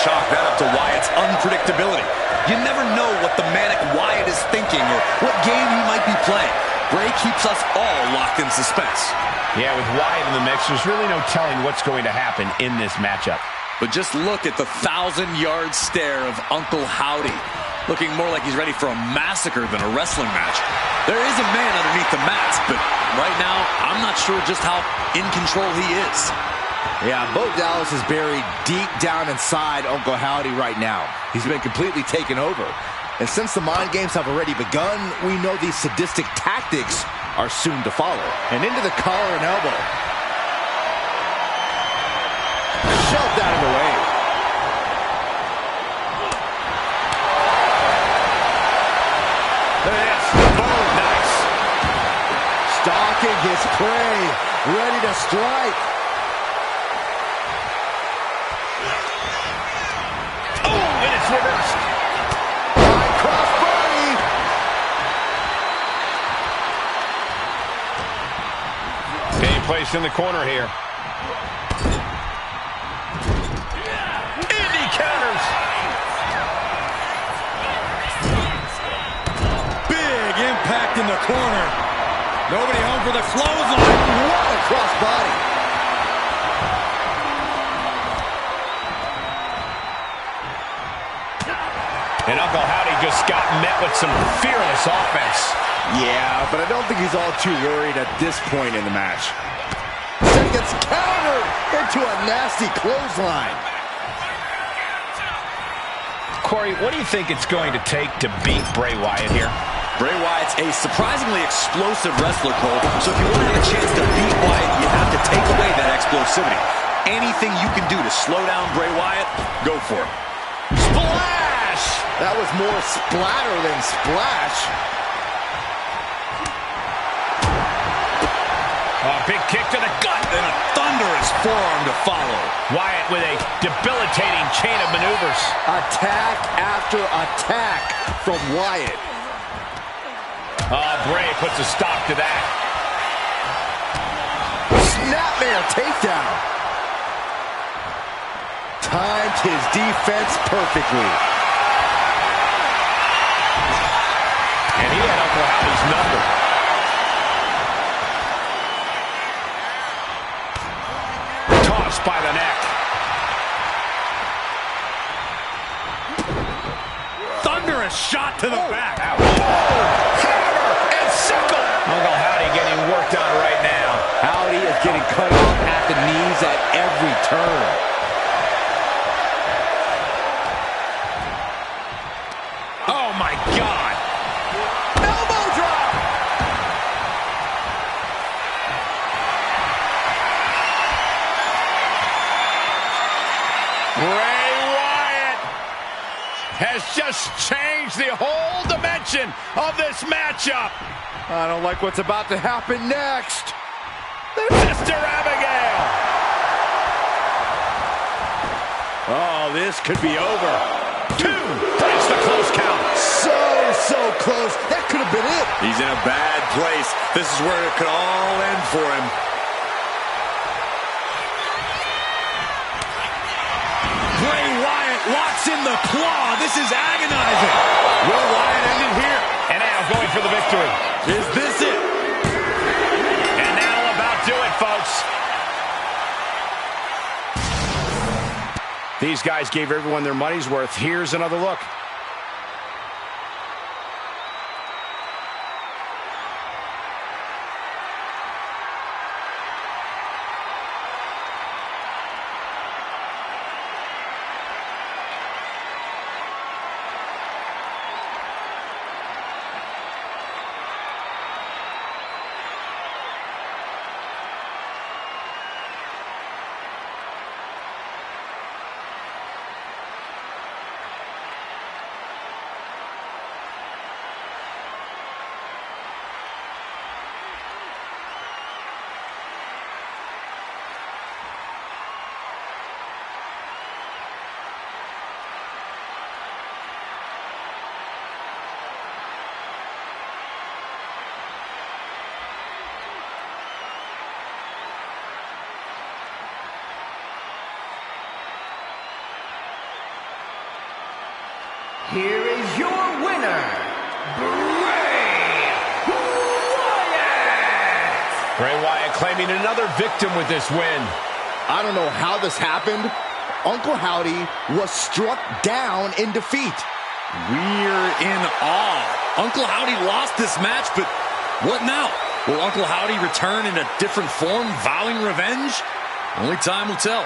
chalk that up to Wyatt's unpredictability. You never know what the manic Wyatt is thinking or what game he might be playing. Bray keeps us all locked in suspense. Yeah, with Wyatt in the mix, there's really no telling what's going to happen in this matchup. But just look at the 1,000-yard stare of Uncle Howdy, looking more like he's ready for a massacre than a wrestling match. There is a man underneath the mask, but right now, I'm not sure just how in control he is. Yeah, Bo Dallas is buried deep down inside Uncle Howdy right now. He's been completely taken over. And since the mind games have already begun, we know these sadistic tactics are soon to follow. And into the collar and elbow. Shoved out of the way. Boom, nice. Stalking his prey, ready to strike. Oh, and it's reversed. High cross body. Being placed in the corner here. Indy counters. Big impact in the corner. Nobody home for the clothesline. What a cross body. And Uncle Howdy just got met with some fearless offense. Yeah, but I don't think he's all too worried at this point in the match. Then gets countered into a nasty clothesline. Corey, what do you think it's going to take to beat Bray Wyatt here? Bray Wyatt's a surprisingly explosive wrestler, Cole. So if you want to have a chance to beat Wyatt, you have to take away that explosivity. Anything you can do to slow down Bray Wyatt, go for it. Splash! That was more splatter than splash. A big kick to the gut. And a thunderous forearm to follow. Wyatt with a debilitating chain of maneuvers. Attack after attack from Wyatt. Bray puts a stop to that. Snapmare takedown. Timed his defense perfectly. And he had Uncle Howdy's number. Tossed by the neck. Thunderous shot to the back. Hammer and sickle. Uncle Howdy getting worked on right now. Howdy is getting cut off at the knees at every turn. Oh my God. Elbow drop. Bray Wyatt has just changed the whole dimension of this matchup. I don't like what's about to happen next. Sister Abigail. Oh, this could be over. 2 breaks the close count. So close. That could have been it. He's in a bad place. This is where it could all end for him. Bray Wyatt locks in the claw. This is agonizing. Will Wyatt end it here? And now going for the victory. Is this it? And now about do it, folks. These guys gave everyone their money's worth. Here's another look. here is your winner, Bray Wyatt! Bray Wyatt claiming another victim with this win. I don't know how this happened. Uncle Howdy was struck down in defeat. We're in awe. Uncle Howdy lost this match, but what now? Will Uncle Howdy return in a different form, vowing revenge? Only time will tell.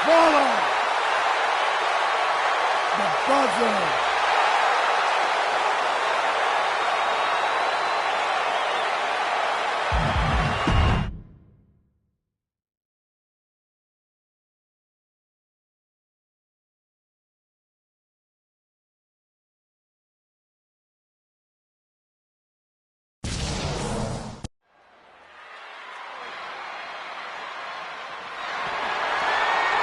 Follow the buzzer.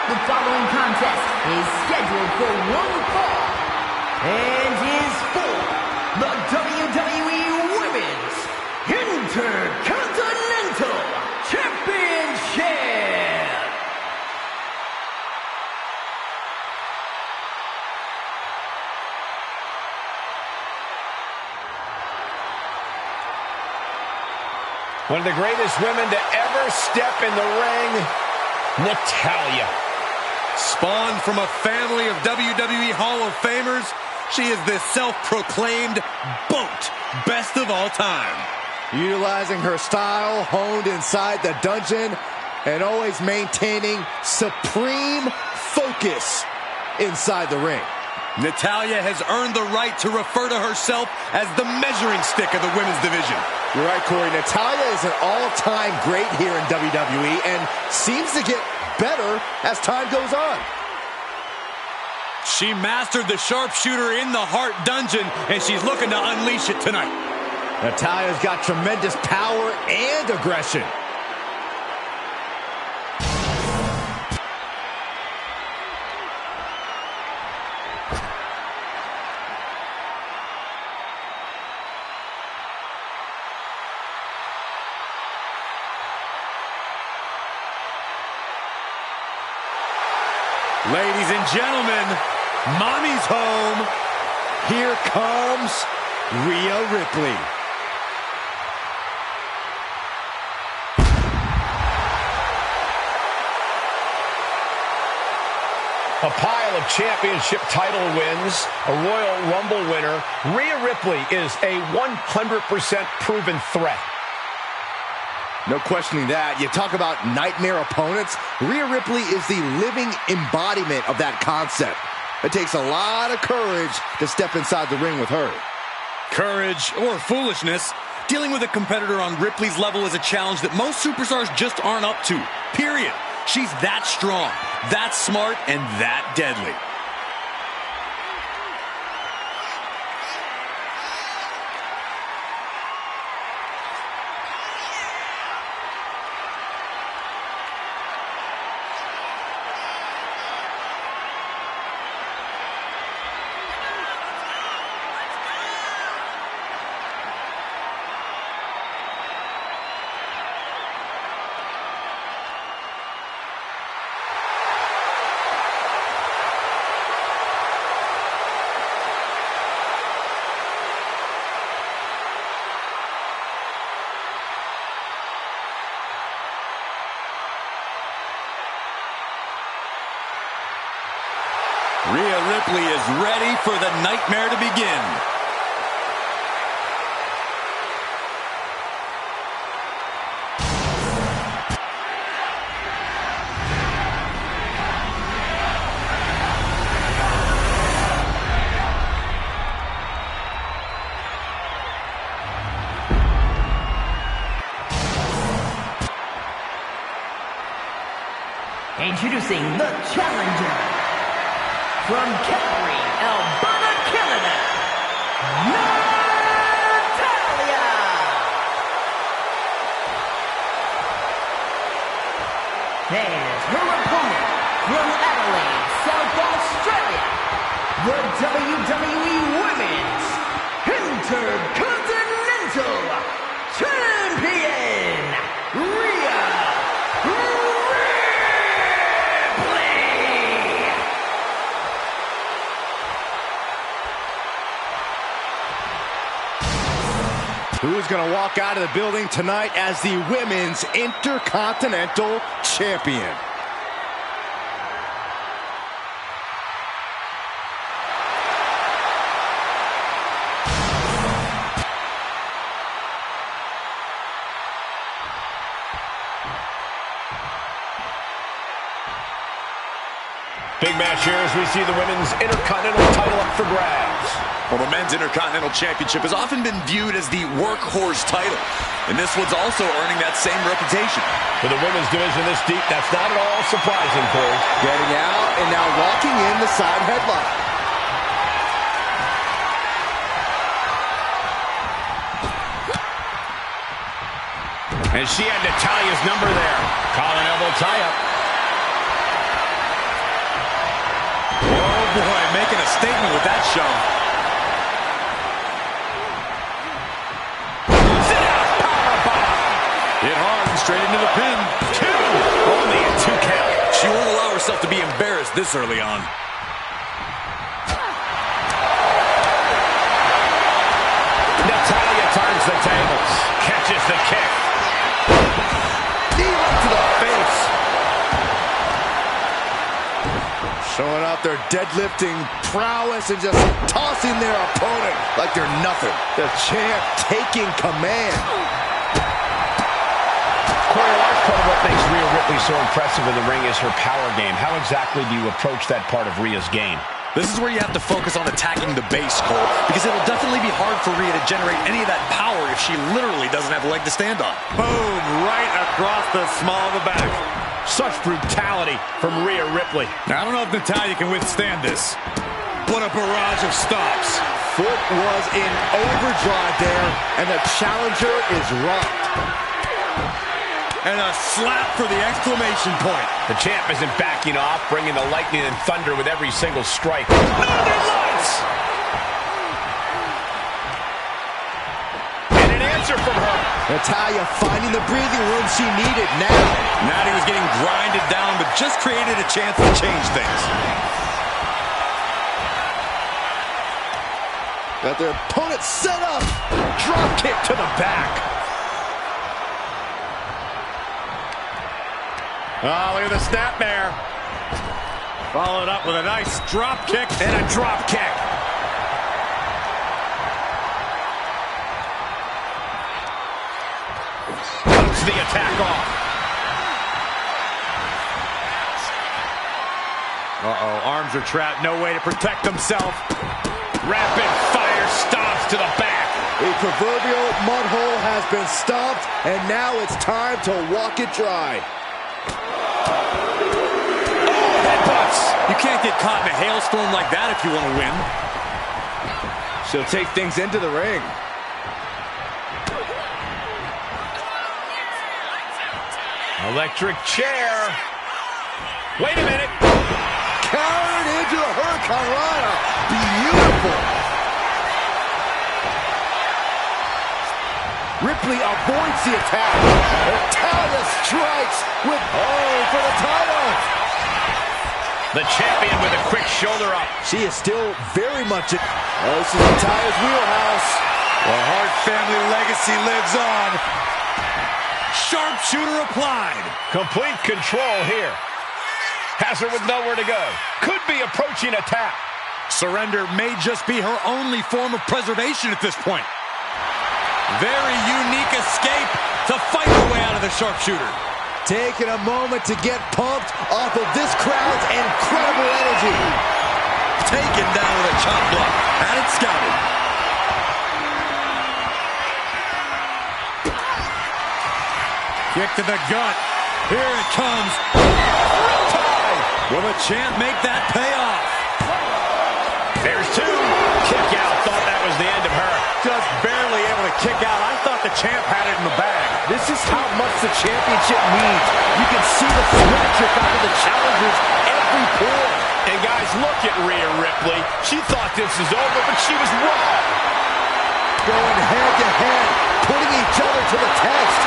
The following contest is scheduled for one fall and is for the WWE Women's Intercontinental Championship. One of the greatest women to ever step in the ring, Natalya. Spawned from a family of WWE Hall of Famers, she is the self-proclaimed GOAT, best of all time. Utilizing her style honed inside the dungeon and always maintaining supreme focus inside the ring. Natalya has earned the right to refer to herself as the measuring stick of the women's division. You're right, Corey. Natalya is an all-time great here in WWE and seems to get better as time goes on. She mastered the sharpshooter in the Heart Dungeon, and she's looking to unleash it tonight. Natalya's got tremendous power and aggression. Ladies and gentlemen, Mommy's home. Here comes Rhea Ripley. A pile of championship title wins, a Royal Rumble winner. Rhea Ripley is a 100% proven threat. No questioning that. You talk about nightmare opponents. Rhea Ripley is the living embodiment of that concept. It takes a lot of courage to step inside the ring with her. Courage or foolishness, dealing with a competitor on Ripley's level is a challenge that most superstars just aren't up to. Period. She's that strong, that smart, and that deadly. Rhea Ripley is ready for the nightmare to begin. Introducing the challenger from Calgary, Alberta, Canada, Natalya! And her opponent from Adelaide, South Australia, the WWE Women's Intercontinental Champion, Rhea Ripley! going to walk out of the building tonight as the Women's Intercontinental Champion. Big match here as we see the Women's Intercontinental title up for grabs. Well, the Men's Intercontinental Championship has often been viewed as the workhorse title, and this one's also earning that same reputation. For the women's division this deep, that's not at all surprising, Corey. Getting out and now locking in the side headlock. And she had Natalia's number there. Collar elbow tie-up. Oh boy, making a statement with that shove. Sit out, powerbomb. Hit hard and straight into the pin. Two. Only a 2 count. She won't allow herself to be embarrassed this early on. Natalya turns the tables. Catches the kick. Knee right to the face. Showing off their deadlifting prowess and just tossing their opponent like they're nothing. The champ taking command. Corey, a large part of what makes Rhea Ripley so impressive in the ring is her power game. How exactly do you approach that part of Rhea's game? This is where you have to focus on attacking the base, Cole, because it'll definitely be hard for Rhea to generate any of that power if she literally doesn't have a leg to stand on. Boom, right across the small of the back. Such brutality from Rhea Ripley. Now, I don't know if Natalya can withstand this. What a barrage of stops. Foot was in overdrive there, and the challenger is rocked. And a slap for the exclamation point. The champ isn't backing off, bringing the lightning and thunder with every single strike. Northern Lights! And an answer from her. Natalya finding the breathing room she needed now. Natty was getting grinded down, but just created a chance to change things. Got their opponent set up. Drop kick to the back. Oh, look at the snapmare. Followed up with a nice drop kick. And a drop kick. Cuts the attack off. Uh-oh, arms are trapped. No way to protect himself. Rapid fire stomps to the back. A proverbial mud hole has been stomped, and now it's time to walk it dry. You can't get caught in a hailstorm like that if you want to win. She'll take things into the ring. Electric chair. Wait a minute. Carried into the Hurricane Rana. Beautiful. Ripley avoids the attack. Natalya strikes with for the title. The champion with a quick shoulder up. She is still very much in. Oh, this is Natalya's wheelhouse. The Hart family legacy lives on. Sharpshooter applied. Complete control here. Has her with nowhere to go. Could be approaching a tap. Surrender may just be her only form of preservation at this point. Very unique escape to fight her way out of the sharpshooter. Taking a moment to get pumped off of this crowd's incredible energy. Taken down with a chop block. Had it scouted. Kick to the gut. Here it comes. Will the champ make that pay off? There's two. Kick out. Thought that was the end of her. Just barely able to kick out. I thought the champ had it in the bag. This is how much the championship means. You can see the sweat drip out of the challengers every pore. And guys, look at Rhea Ripley. She thought this was over, but she was wrong. Going head to head, putting each other to the test.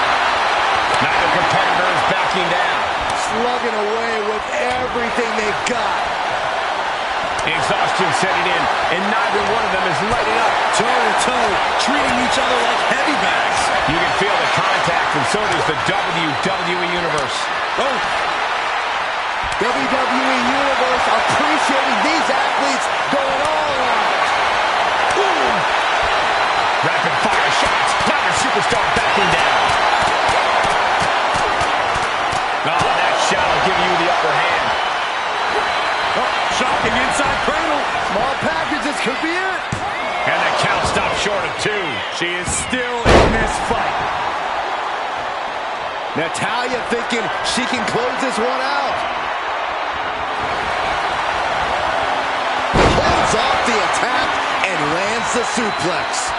Neither competitor is backing down. Slugging away with everything they've got. Exhaustion setting in, and neither one of them is letting up. Toe-to-toe, treating each other like heavy bags. You can feel the contact, and so does the WWE Universe. Oh. WWE Universe appreciating these athletes going all out. Boom! Rapid fire shots. Neither superstar backing down. Oh, that shot will give you the upper hand. Oh, shocking inside cradle. Small packages could be it. And the count stopped short of 2. She is still in this fight. Natalya thinking she can close this one out. Holds off the attack and lands the suplex.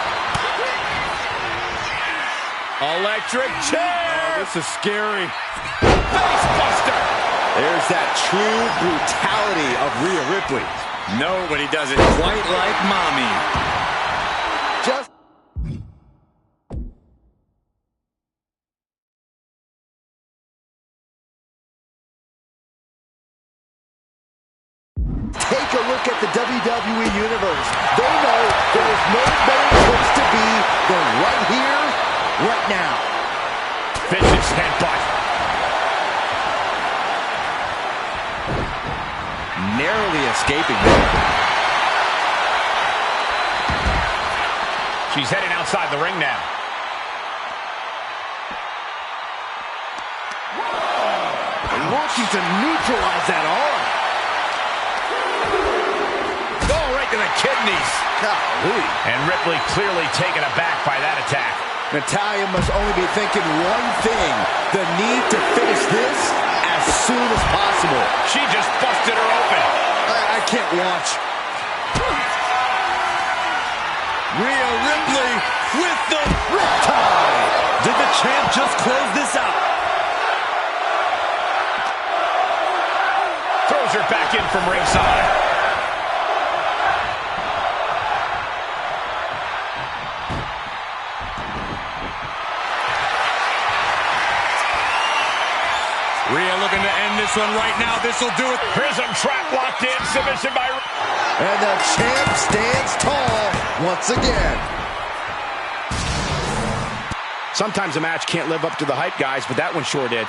Electric chair. Oh, this is scary. Face buster. There's that true brutality of Rhea Ripley. Nobody does it quite like Mommy. Just take a look at the WWE Universe. They know there is no better place to be than right here, right now. Vicious headbutt. Narrowly escaping there. She's heading outside the ring now. Working to neutralize that arm. Oh, right to the kidneys. Golly. And Ripley clearly taken aback by that attack. Natalya must only be thinking one thing, the need to finish this as soon as possible. She just busted her open. I can't watch. Rhea Ripley with the Riptide. Did the champ just close this out? Throws her back in from ringside. Rhea looking to end this one right now. This will do it. Prism trap locked in. Submission by... And the champ stands tall once again. Sometimes a match can't live up to the hype, guys, but that one sure did.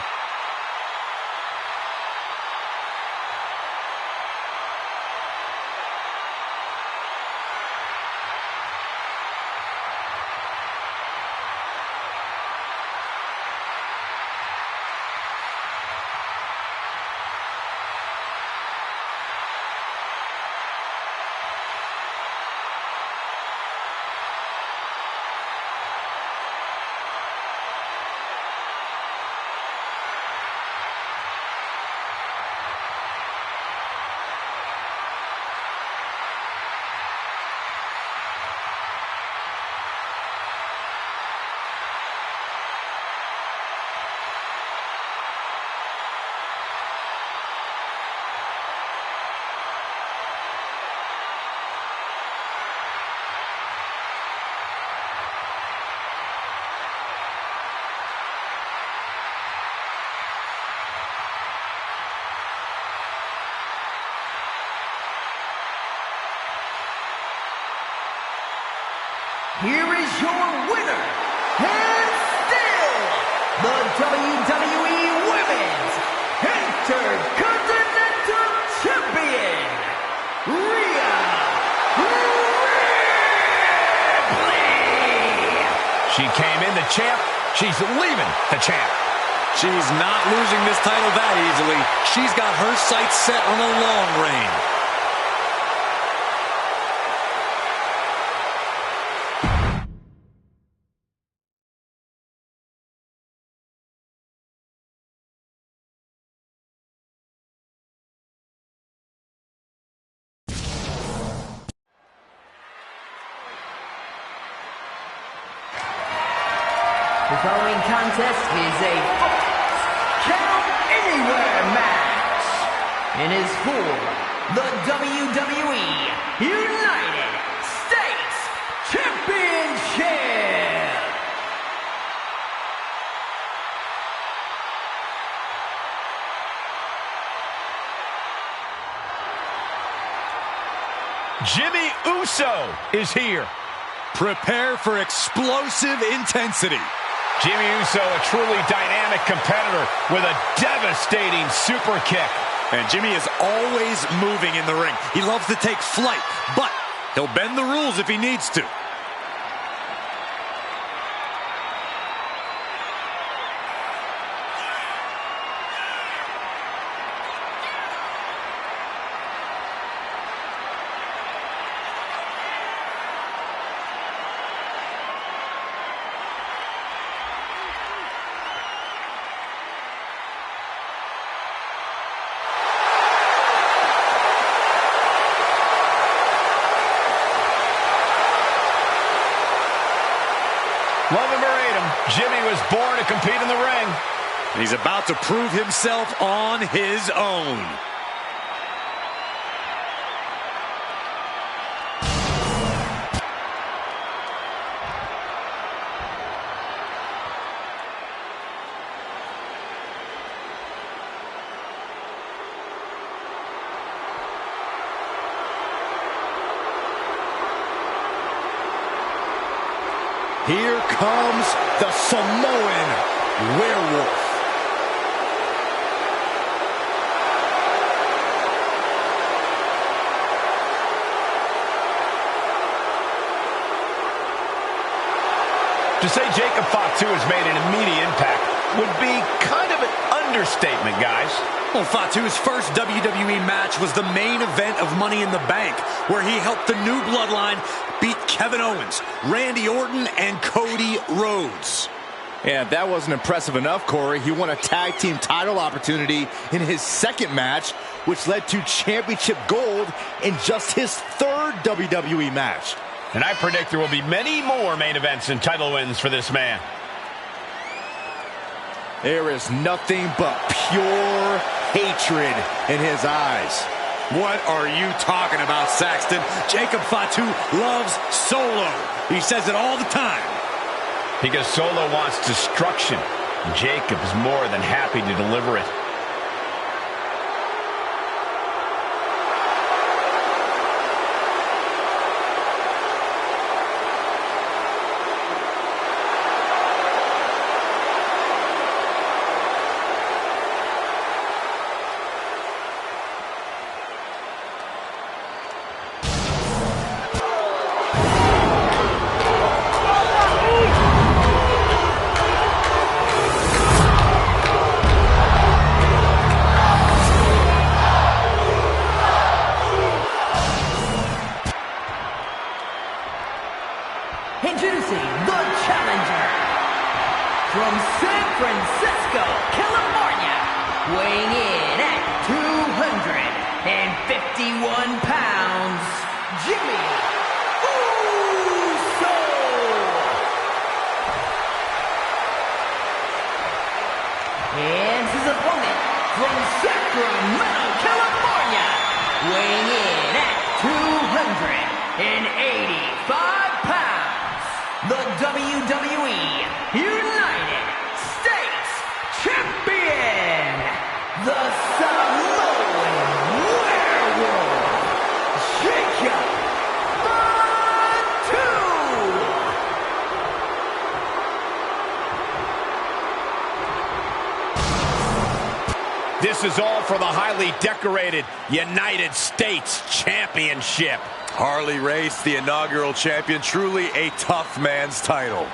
Here is your winner, and still the WWE Women's Intercontinental Champion, Rhea Ripley. She came in the champ. She's leaving the champ. She's not losing this title that easily. She's got her sights set on a long reign. The following contest is a Count Anywhere match and is for the WWE United States Championship. Jimmy Uso is here. Prepare for explosive intensity. Jimmy Uso, a truly dynamic competitor with a devastating super kick. And Jimmy is always moving in the ring. He loves to take flight, but he'll bend the rules if he needs to. Love him or hate him, Jimmy was born to compete in the ring. And he's about to prove himself on his own. Here comes the Samoan Werewolf. To say Jacob Fatu has made an immediate impact would be kind of an understatement, guys. Well, Fatu's first WWE match was the main event of Money in the Bank, where he helped the New Bloodline beat Kevin Owens, Randy Orton, and Cody Rhodes. And if that wasn't impressive enough, Corey, he won a tag team title opportunity in his second match, which led to championship gold in just his third WWE match. And I predict there will be many more main events and title wins for this man. There is nothing but pure hatred in his eyes. What are you talking about, Saxton? Jacob Fatu loves Solo. He says it all the time. Because Solo wants destruction. Jacob is more than happy to deliver it. Introducing the challenger from San Francisco, California, weighing in at 251 pounds, Jimmy Uso. And his opponent from Sacramento, California, weighing in at 285 pounds. The WWE United States Champion, the Samoan Werewolf, Jacob Fatu. This is all for the highly decorated United States Championship. Harley Race, the inaugural champion, truly a tough man's title.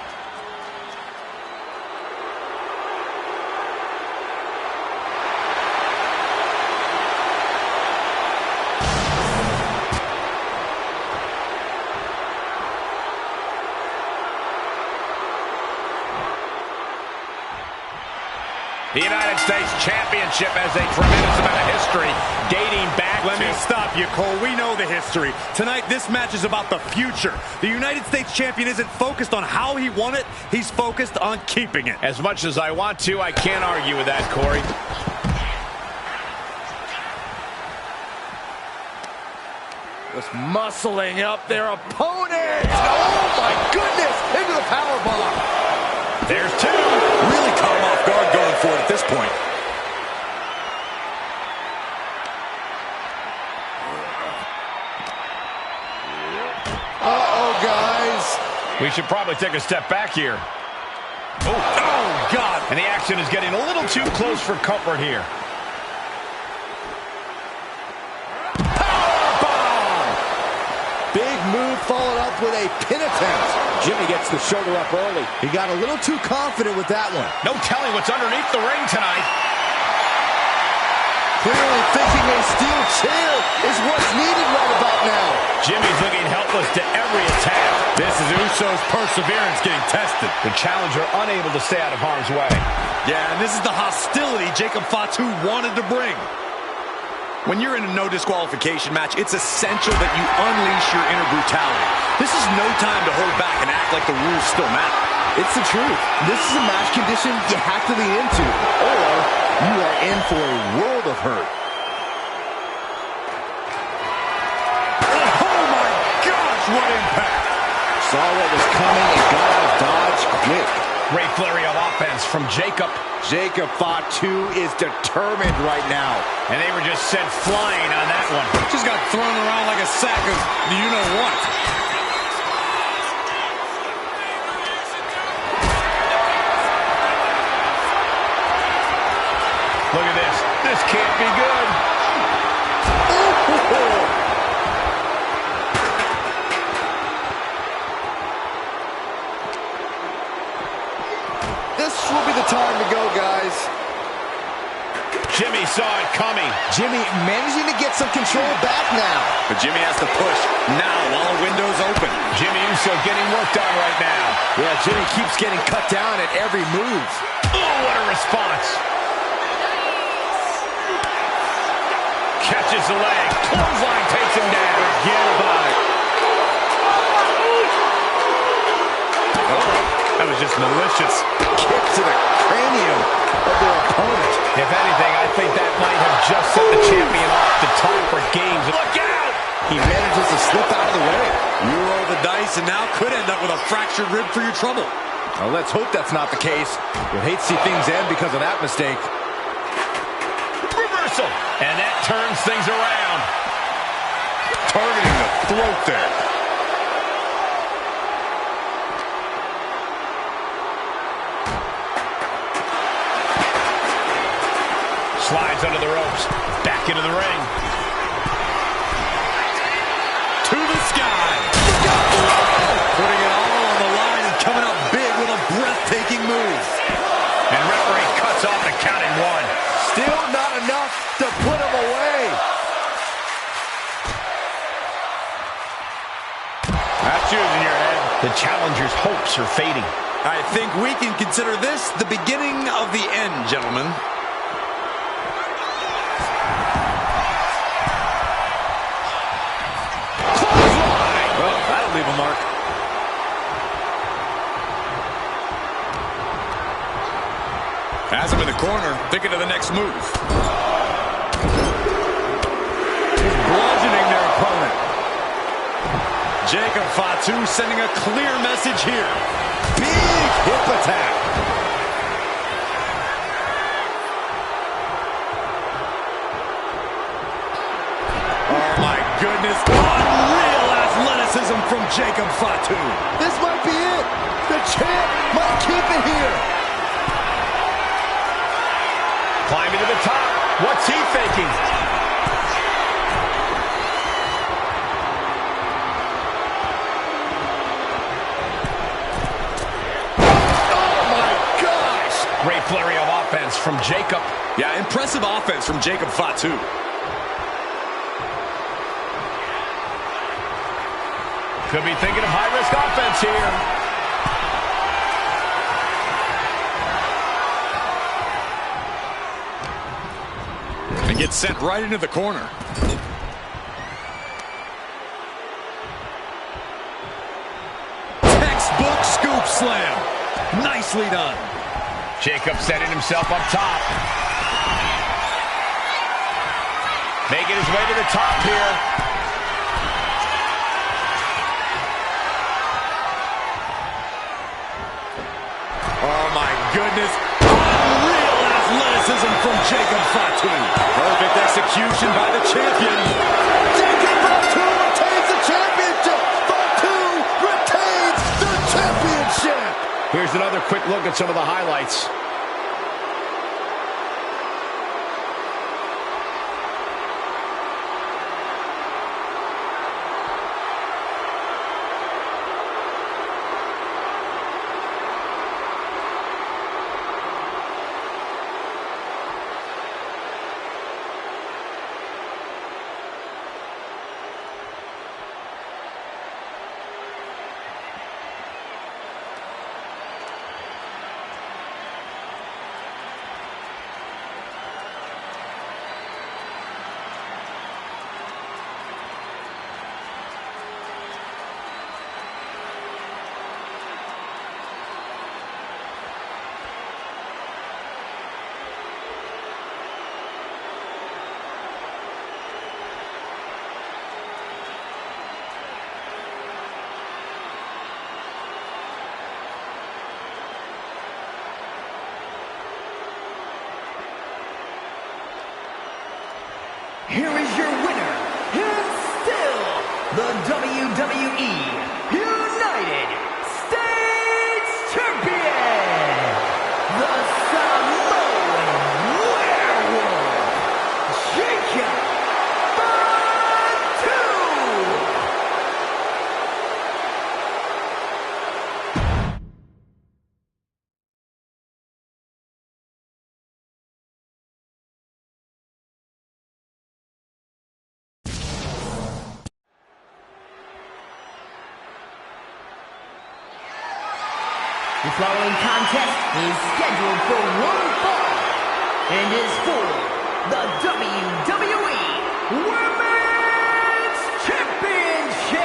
The United States Championship has a tremendous amount of history dating back Let me stop you, Cole. We know the history. Tonight, this match is about the future. The United States Champion isn't focused on how he won it. He's focused on keeping it. As much as I want to, I can't argue with that, Corey. Just muscling up their opponent. Oh, my goodness. Into the powerbomb. There's two. Really caught him off guard going for it at this point. We should probably take a step back here. Oh, God. And the action is getting a little too close for comfort here. Big move followed up with a pin attempt. Jimmy gets the shoulder up early. He got a little too confident with that one. No telling what's underneath the ring tonight. Clearly thinking a steel chair is what's needed right about now. Jimmy's looking helpless to every attack. This is Uso's perseverance getting tested. The challenger unable to stay out of harm's way. Yeah, and this is the hostility Jacob Fatu wanted to bring. When you're in a no disqualification match, it's essential that you unleash your inner brutality. This is no time to hold back and act like the rules still matter. It's the truth. This is a match condition you have to lean into, or you are in for a world of hurt. Oh my gosh, what impact! Saw what was coming and got out of dodge quick. Great flurry of offense from Jacob. Jacob Fatu is determined right now. And they were just sent flying on that one. Just got thrown around like a sack of you-know-what. Look at this. This can't be good. This will be the time to go, guys. Jimmy saw it coming. Jimmy managing to get some control back now. But Jimmy has to push now while the window's open. Jimmy Uso getting worked on right now. Yeah, Jimmy keeps getting cut down at every move. Oh, what a response. Catches the leg. Clothesline takes him down. Forget about it. Oh, that was just malicious. Kick to the cranium of their opponent. If anything, I think that might have just set the champion off the top for games. Look out! He manages to slip out of the way. You roll the dice and now could end up with a fractured rib for your trouble. Well, let's hope that's not the case. We'll hate to see things end because of that mistake. Reversal. And that turns things around. Targeting the throat there. Slides under the ropes. Back into the ring. To the sky. Putting it all on the line and coming up big with a breathtaking move. And referee cuts off the count in one. Still not enough to put him away. That's yours in your head. The challenger's hopes are fading. I think we can consider this the beginning of the end, gentlemen. Well, that'll leave a mark. Has him in the corner, thinking of the next move. He's bludgeoning their opponent. Jacob Fatu sending a clear message here. Big hip attack. Oh my goodness. Unreal athleticism from Jacob Fatu. This might be it. The champ might keep it here. Climbing to the top. What's he thinking? Oh my gosh. Great flurry of offense from Jacob. Yeah, impressive offense from Jacob Fatu. Could be thinking of high-risk offense here. And gets sent right into the corner. Textbook scoop slam. Nicely done. Jacob setting himself up top. Making his way to the top here. Oh my goodness. Unreal athleticism from Jacob Fatu. Perfect execution by the champion. Jacob Fatu retains the championship. Fatu retains the Here's another quick look at some of the highlights. Here is your winner, and still the WWE United States Champion, the Samoan Werewolf, Jacob Fatu! The following contest is scheduled for one fall and is for the WWE Women's Championship.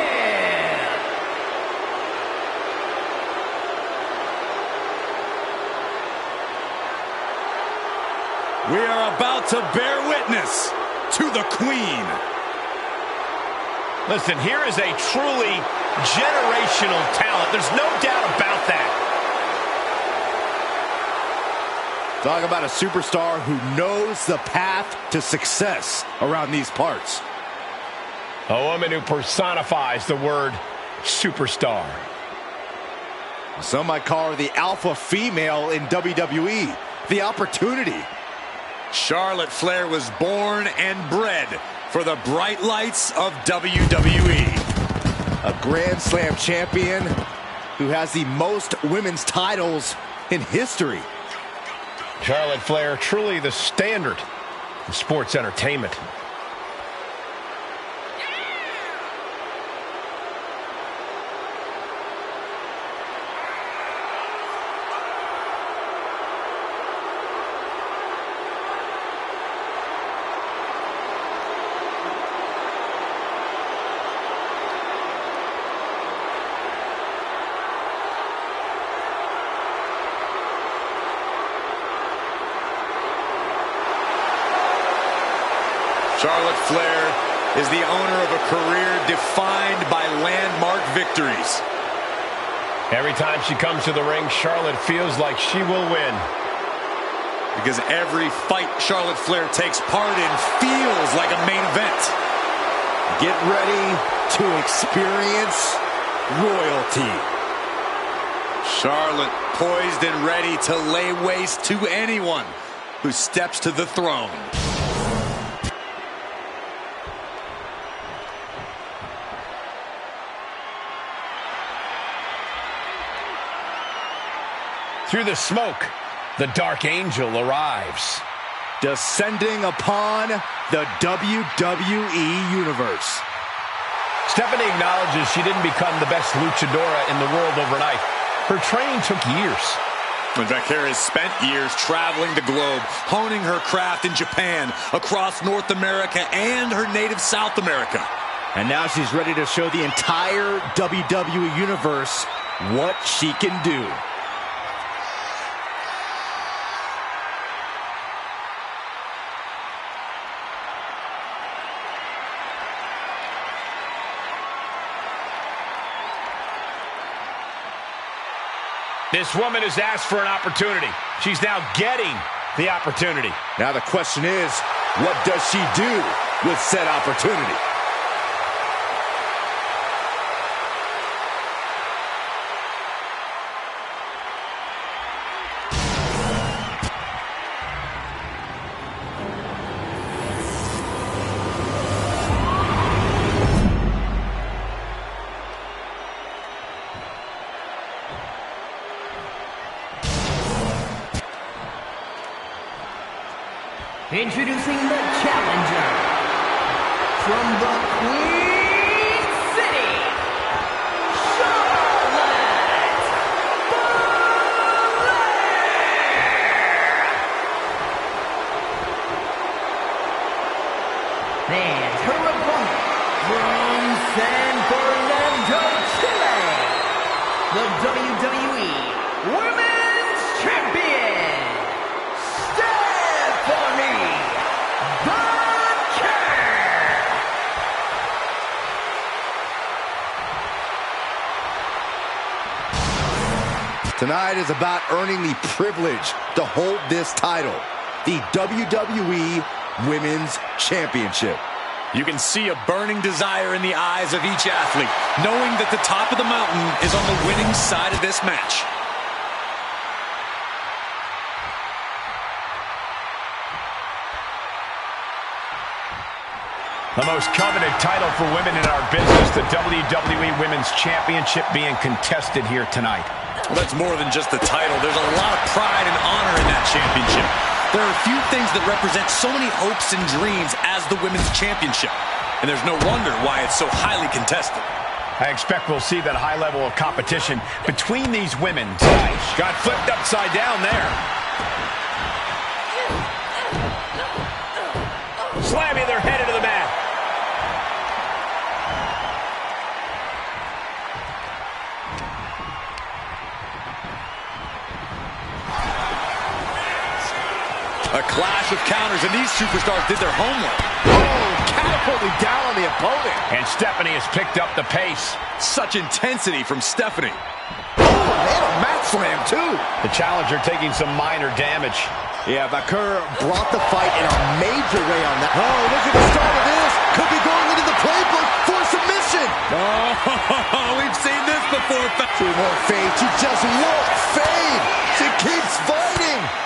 We are about to bear witness to the Queen. Listen, here is a truly generational talent. There's no doubt about that. Talk about a superstar who knows the path to success around these parts. A woman who personifies the word superstar. Some might call her the alpha female in WWE. The opportunity. Charlotte Flair was born and bred for the bright lights of WWE. A Grand Slam champion who has the most women's titles in history. Charlotte Flair, truly the standard in sports entertainment. Charlotte Flair is the owner of a career defined by landmark victories. Every time she comes to the ring, Charlotte feels like she will win. Because every fight Charlotte Flair takes part in feels like a main event. Get ready to experience royalty. Charlotte poised and ready to lay waste to anyone who steps to the throne. Through the smoke, the Dark Angel arrives. Descending upon the WWE Universe. Stephanie acknowledges she didn't become the best luchadora in the world overnight. Her training took years. In fact, Kara has spent years traveling the globe, honing her craft in Japan, across North America, and her native South America. And now she's ready to show the entire WWE Universe what she can do. This woman has asked for an opportunity. She's now getting the opportunity. Now the question is, what does she do with said opportunity? Introducing the challenger from the Queen City, Charlotte Flair. And her opponent from San Fernando, Chile, the WWE Women's Champion, Tonight is about earning the privilege to hold this title, the WWE Women's Championship. You can see a burning desire in the eyes of each athlete, knowing that the top of the mountain is on the winning side of this match. The most coveted title for women in our business, the WWE Women's Championship, being contested here tonight. Well, that's more than just the title. There's a lot of pride and honor in that championship. There are few things that represent so many hopes and dreams as the Women's Championship. And there's no wonder why it's so highly contested. I expect we'll see that high level of competition between these women. Got flipped upside down there. Slamming their head into the mat. A clash of counters, and these superstars did their homework. Oh, catapulting down on the opponent. And Stephanie has picked up the pace. Such intensity from Stephanie. Oh, and a mat slam, too. The challenger taking some minor damage. Yeah, Bakur brought the fight in a major way on that. Oh, look at the start of this. Could be going into the playbook for submission. Oh, we've seen this before. She won't fade. She just won't fade. She keeps fighting.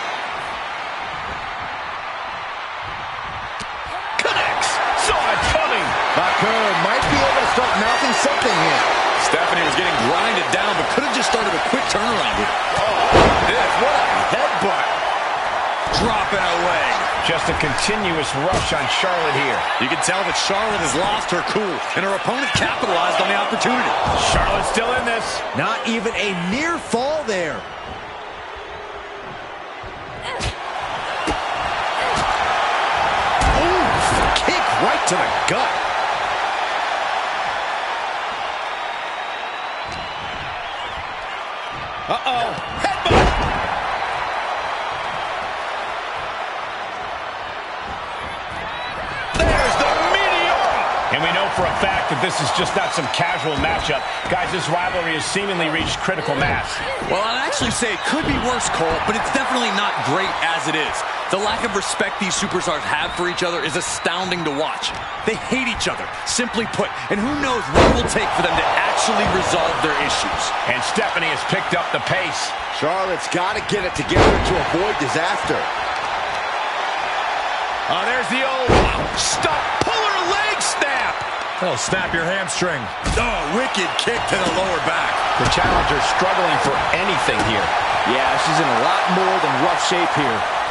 Bakur might be able to start mounting something here. Stephanie was getting grinded down, but could have just started a quick turnaround here. Oh, what a headbutt. Dropping away. Just a continuous rush on Charlotte here. You can tell that Charlotte has lost her cool, and her opponent capitalized on the opportunity. Charlotte's still in this. Not even a near fall there. Ooh, kick right to the gut. Uh-oh. Headbutt. There's the meteor. And we know for a fact that this is just not some casual matchup. Guys, this rivalry has seemingly reached critical mass. Well, I'd actually say it could be worse, Cole, but it's definitely not great as it is. The lack of respect these superstars have for each other is astounding to watch. They hate each other, simply put, and who knows what it will take for them to actually resolve their issues. And Stephanie has picked up the pace. Charlotte's got to get it together to avoid disaster. Oh, there's the old stop puller leg snap. That'll snap your hamstring. Oh, wicked kick to the lower back. The challenger struggling for anything here. Yeah, she's in a lot more than rough shape here.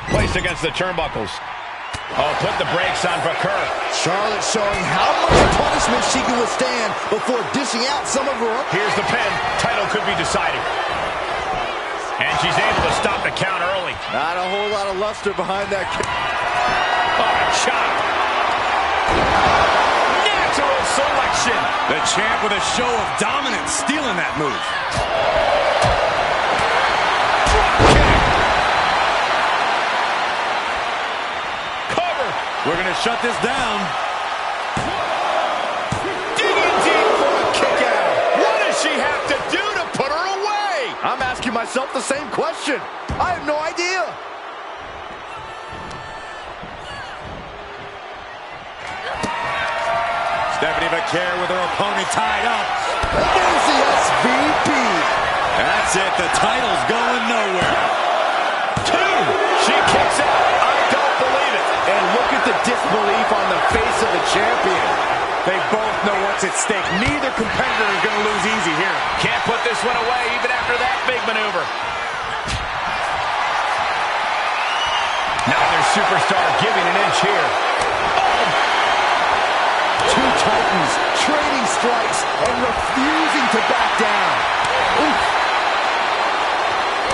Placed against the turnbuckles. Oh, put the brakes on Bakur. Charlotte showing how much punishment she can withstand before dishing out some of her own. Here's the pin. Title could be decided. And she's able to stop the count early. Not a whole lot of luster behind that kick. Oh, a chop. Natural selection. The champ with a show of dominance, stealing that move. We're going to shut this down. Digging deep for a kick out. What does she have to do to put her away? I'm asking myself the same question. I have no idea. Stephanie Baker with her opponent tied up. There's the SVP. That's it. The title's going nowhere. Two. She kicks out. I don't believe it. And look at the disbelief on the face of the champion. They both know what what's at stake. Neither competitor is going to lose easy here. Can't put this one away even after that big maneuver. Neither superstar giving an inch here. Oh! Two titans trading strikes and refusing to back down. Oof.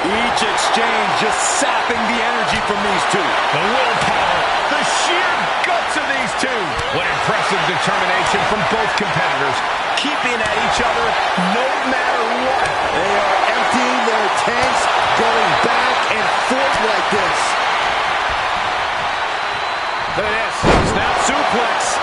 Each exchange just sapping the energy from these two. The willpower, the sheer guts of these two. What impressive determination from both competitors, keeping at each other no matter what. They are emptying their tanks, going back and forth like this. Look at this, snap suplex.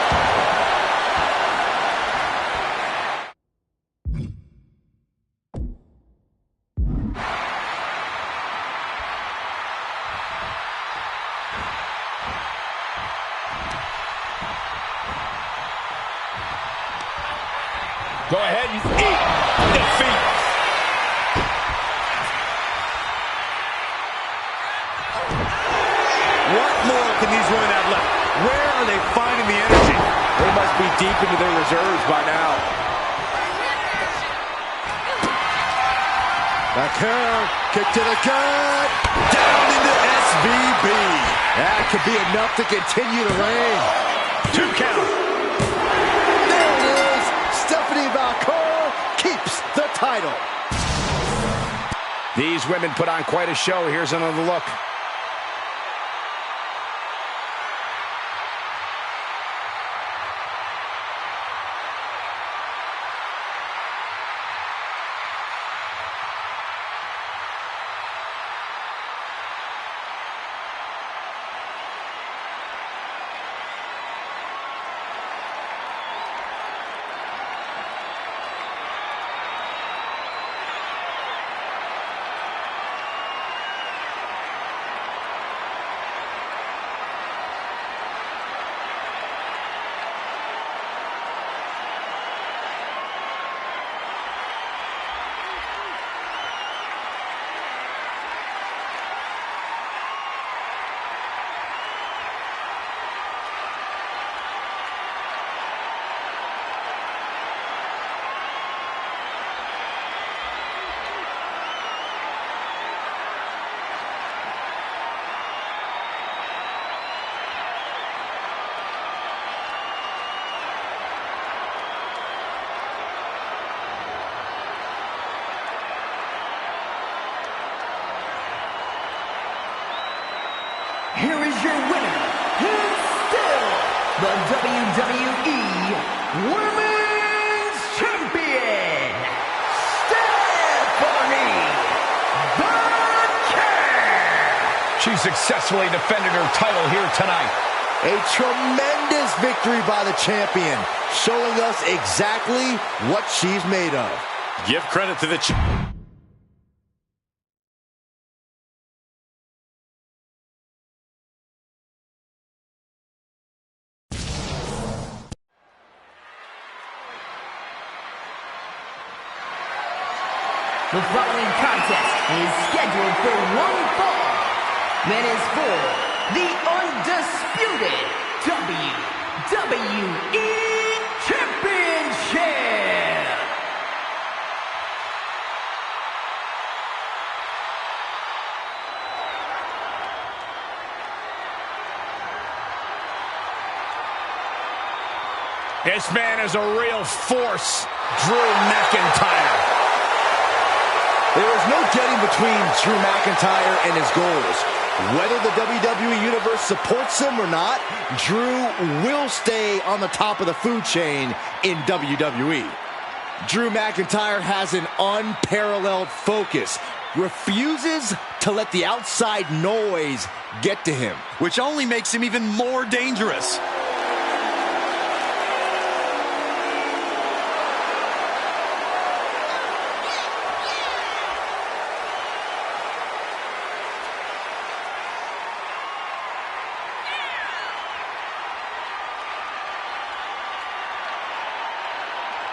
Go ahead and eat defeat. What more can these women have left? Where are they finding the energy? They must be deep into their reserves by now. Back here, kick to the gut, down into SVB. That could be enough to continue the reign. 2 count. There it is. Stephanie Valcour keeps the title. These women put on quite a show. Here's another look. Here is your winner, and still the WWE Women's Champion, Stephanie Valcour. She successfully defended her title here tonight. A tremendous victory by the champion, showing us exactly what she's made of. Give credit to the The following contest is scheduled for one fall and is for the undisputed WWE Championship. This man is a real force, Drew McIntyre. There is no getting between Drew McIntyre and his goals. Whether the WWE Universe supports him or not, Drew will stay on the top of the food chain in WWE. Drew McIntyre has an unparalleled focus, refuses to let the outside noise get to him, which only makes him even more dangerous.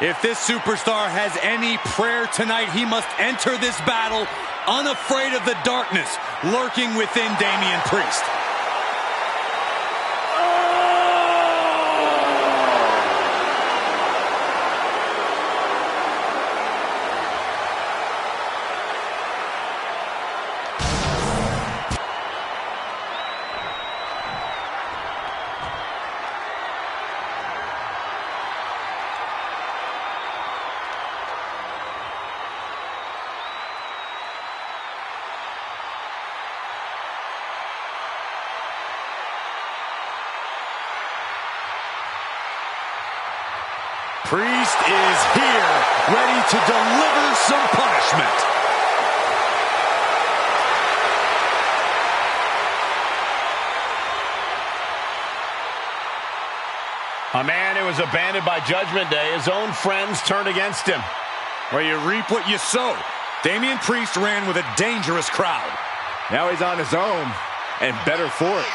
If this superstar has any prayer tonight, he must enter this battle unafraid of the darkness lurking within Damian Priest. Priest is here, ready to deliver some punishment. A man who was abandoned by Judgment Day, his own friends turned against him. Well, you reap what you sow. Damian Priest ran with a dangerous crowd. Now he's on his own, and better for it.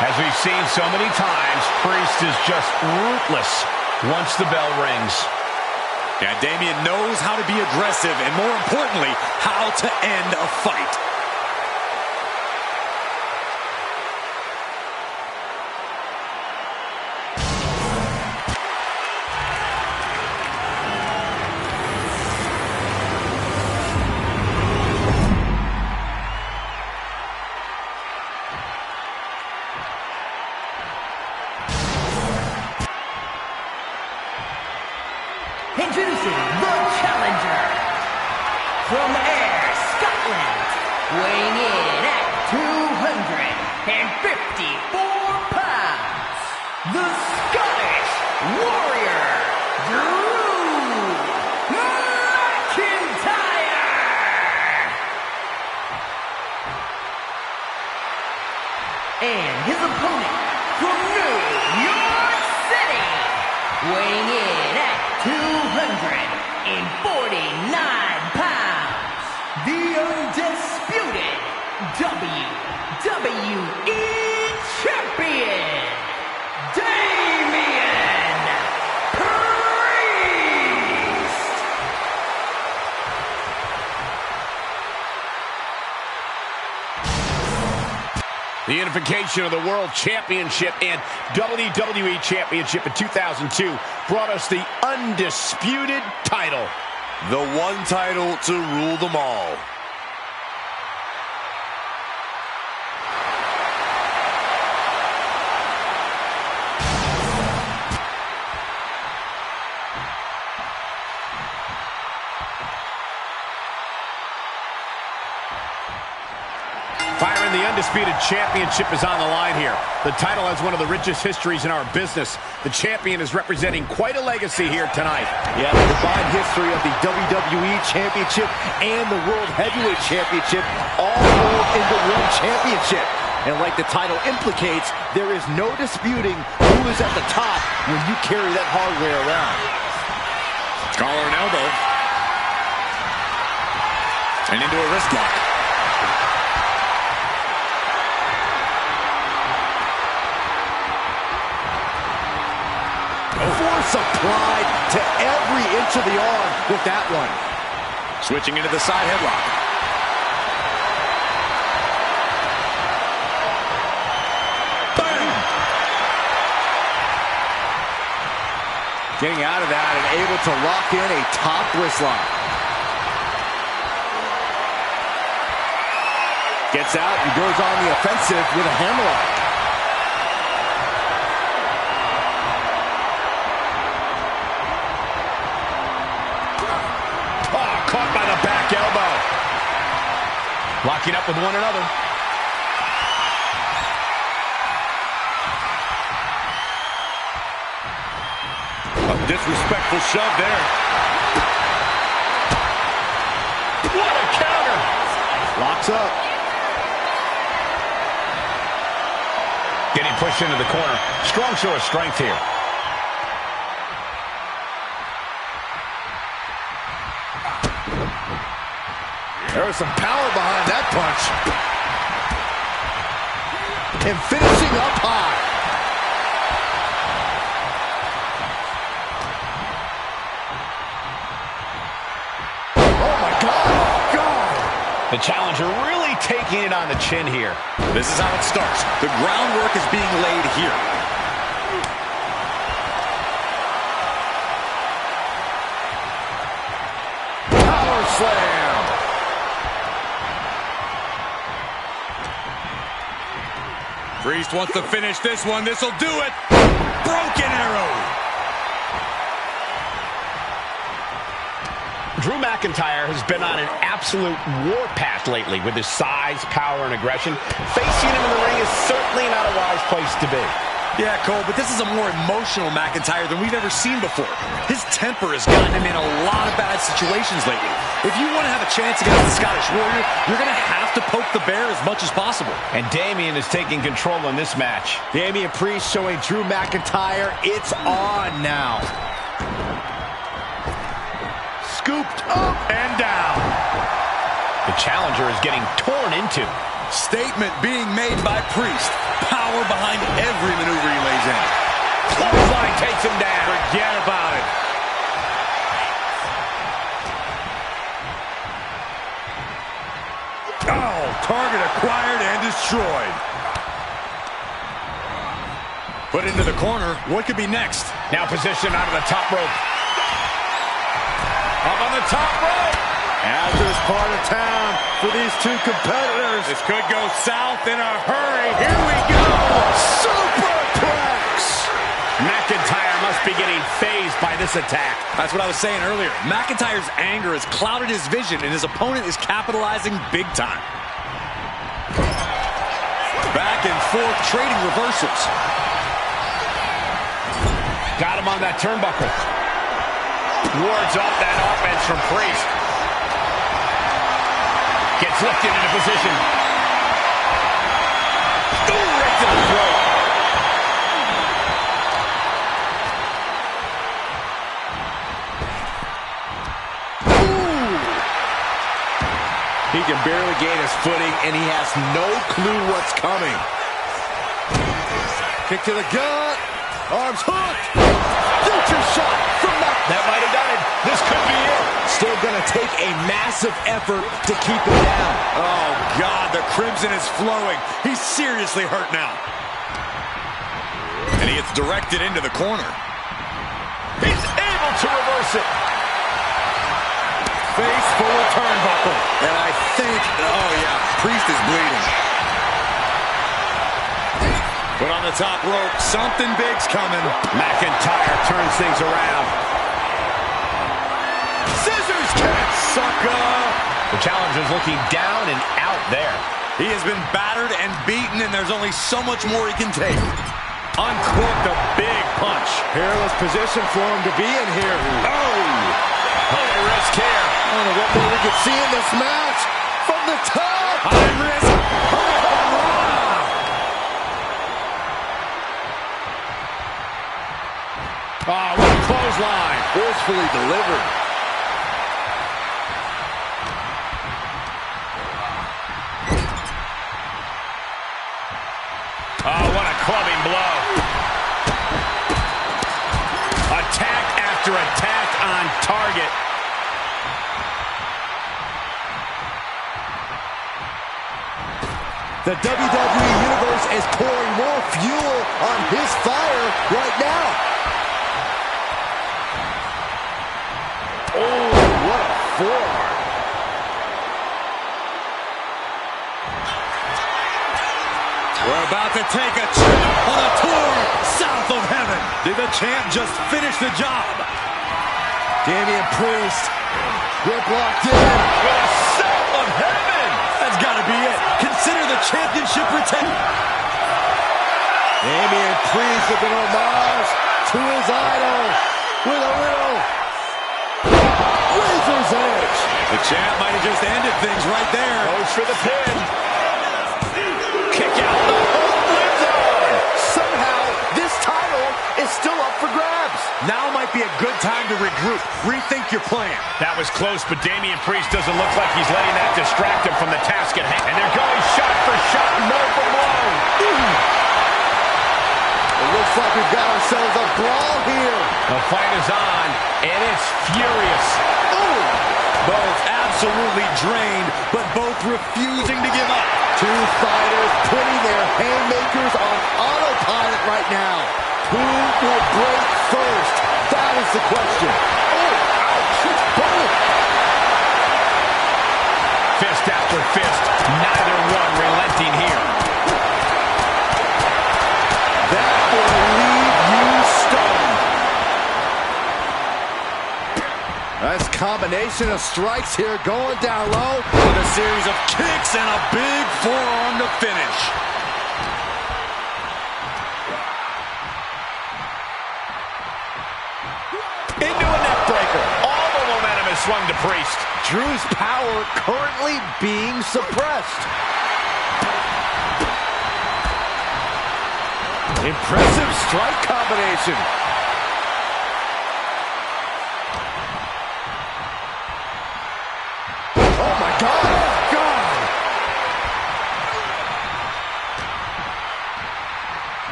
As we've seen so many times, Priest is just ruthless once the bell rings. Yeah, Damian knows how to be aggressive and, more importantly, how to end a fight. Introducing the challenger from Ayr, Scotland, weighing in at 254 pounds, the Scottish Warrior, Drew McIntyre. And his opponent from New York City, weighing in at 249 pounds, the undisputed WWE Champion, Damian Priest. The unification of the World Championship and WWE Championship in 2002 brought us the undisputed title. The one title to rule them all. Byron, the undisputed championship is on the line here. The title has one of the richest histories in our business. The champion is representing quite a legacy here tonight. Yeah, the combined history of the WWE Championship and the World Heavyweight Championship all rolled into one championship. And like the title implicates, there is no disputing who is at the top when you carry that hardware around. Collar and elbow. And into a wrist lock. Force applied to every inch of the arm with that one. Switching into the side headlock. Bang! Getting out of that and able to lock in a top wrist lock. Gets out and goes on the offensive with a hammerlock. Caught by the back elbow. Locking up with one another. A disrespectful shove there. What a counter. Locks up. Getting pushed into the corner. Strong show of strength here. There was some power behind that punch. And finishing up high. Oh my God. The challenger really taking it on the chin here. This is how it starts. The groundwork is being laid here. Power slam. Priest wants to finish this one. This'll do it. Broken arrow. Drew McIntyre has been on an absolute warpath lately with his size, power, and aggression. Facing him in the ring is certainly not a wise place to be. Yeah, Cole, but this is a more emotional McIntyre than we've ever seen before. His temper has gotten him in a lot of bad situations lately. If you want to have a chance against the Scottish Warrior, you're going to have to poke the bear as much as possible. And Damian is taking control in this match. Damian Priest showing Drew McIntyre it's on now. Scooped up and down. The challenger is getting torn into. Statement being made by Priest. Power behind every maneuver he lays in. Clothesline takes him down. Forget about it. Oh, target acquired and destroyed. Put into the corner. What could be next? Now positioned out of the top rope. Up on the top rope. Hazardous part of town for these two competitors. This could go south in a hurry. Here we go. Superplex. McIntyre must be getting phased by this attack. That's what I was saying earlier. McIntyre's anger has clouded his vision, and his opponent is capitalizing big time. Back and forth, trading reversals. Got him on that turnbuckle. Wards up that offense from Priest. Gets lifted into position. Ooh, right to the throat. Ooh. He can barely gain his footing, and he has no clue what's coming. Kick to the gut. Arms hooked. Future shot from That might have done it. This could be it. Still gonna take a massive effort to keep him down. Oh, God, the crimson is flowing. He's seriously hurt now. And he gets directed into the corner. He's able to reverse it. Face full of turnbuckle. And I think, oh, yeah, Priest is bleeding. Put on the top rope. Something big's coming. McIntyre turns things around. Scissors kick, sucker. The challenger's looking down and out there. He has been battered and beaten, and there's only so much more he can take. Uncorked a big punch. Perilous position for him to be in here. Oh! High risk here. I don't know what more we could see in this match. From the top. High risk. Oh, what a clothesline. Forcefully delivered. Oh, what a clubbing blow. Attack after attack on target. The WWE Universe is pouring more fuel on his fire right now. Oh, what a forearm. We're about to take a trip on a tour south of heaven. Did the champ just finish the job? Damian Priest, grip locked in. With a south of heaven. That's got to be it. Consider the championship retained. Damian Priest with an homage to his idol with a little razor's edge. The champ might have just ended things right there. Goes for the pin. Kick out. The hold lives on. Somehow, this title is still up for grabs. Now might be be a good time to regroup. Rethink your plan. That was close, but Damian Priest doesn't look like he's letting that distract him from the task at hand. And they're going shot for shot, blow for blow. It looks like we've got ourselves a brawl here. The fight is on, and it's furious. Both absolutely drained, but both refusing to give up. Two fighters putting their haymakers on autopilot right now. Who will break first? That is the question. Oh, ouch. Boom. Fist after fist, neither one relenting here. That will leave you stunned. Nice combination of strikes here, going down low. With a series of kicks and a big forearm to finish. Into a neck breaker. All the momentum is swung to Priest. Drew's power currently being suppressed. Impressive strike combination. Oh my God!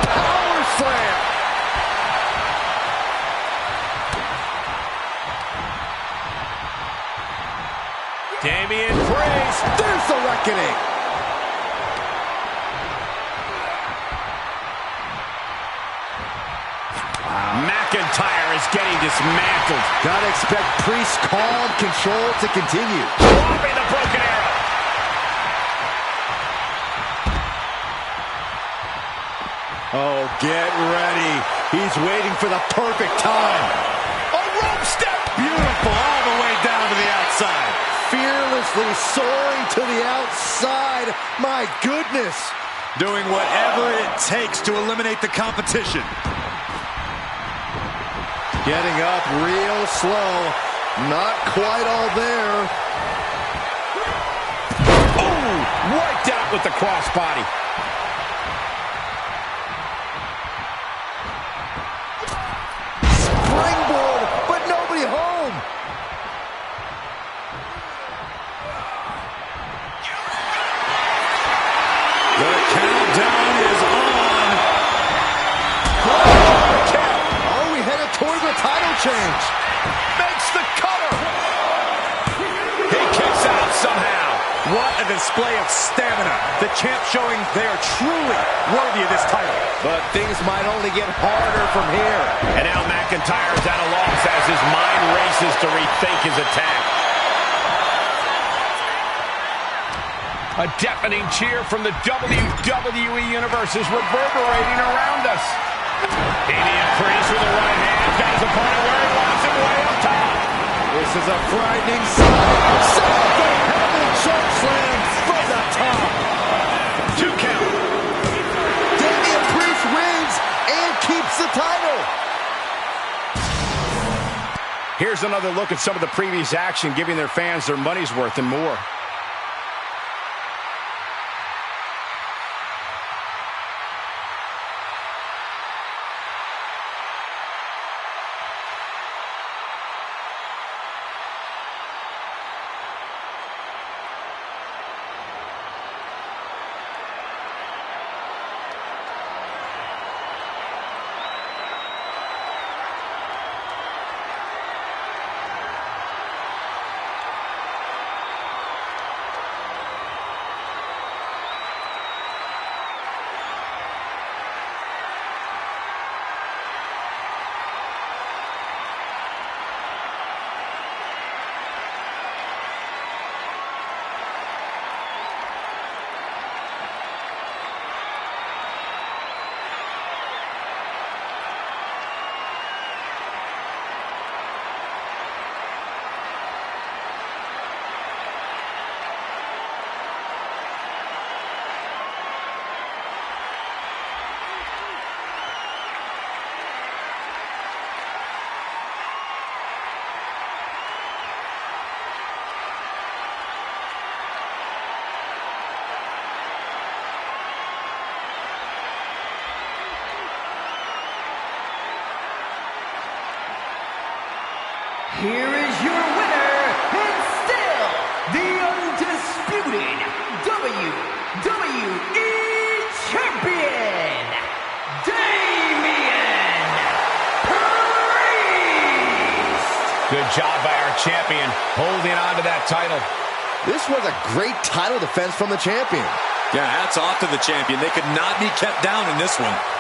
Power slam! Damian Priest. There's the reckoning. McIntyre is getting dismantled. Gotta expect Priest's calm control to continue. Dropping the broken arrow. Oh, get ready. He's waiting for the perfect time. A rope step. Beautiful, all the way down to the outside. Fearlessly soaring to the outside. My goodness. Doing whatever it takes to eliminate the competition. Getting up real slow. Not quite all there. Oh, wiped out with the crossbody. Springboard, but nobody home. The countdown is on. Are we headed towards a title change? Makes the cover. He kicks out somehow. What a display of stamina. The champ showing they are truly worthy of this title. But things might only get harder from here. And now McIntyre's at a loss as his mind races to rethink his attack. A deafening cheer from the WWE Universe is reverberating around us. Damian Priest with the right hand got his opponent where he wants him, way up top. This is a frightening sight. Set the heaven choke slam from the top. 2 count. Damian Priest wins and keeps the title. Here's another look at some of the previous action, giving their fans their money's worth and more. Good job by our champion holding on to that title. This was a great title defense from the champion. Yeah, hats off to the champion. They could not be kept down in this one.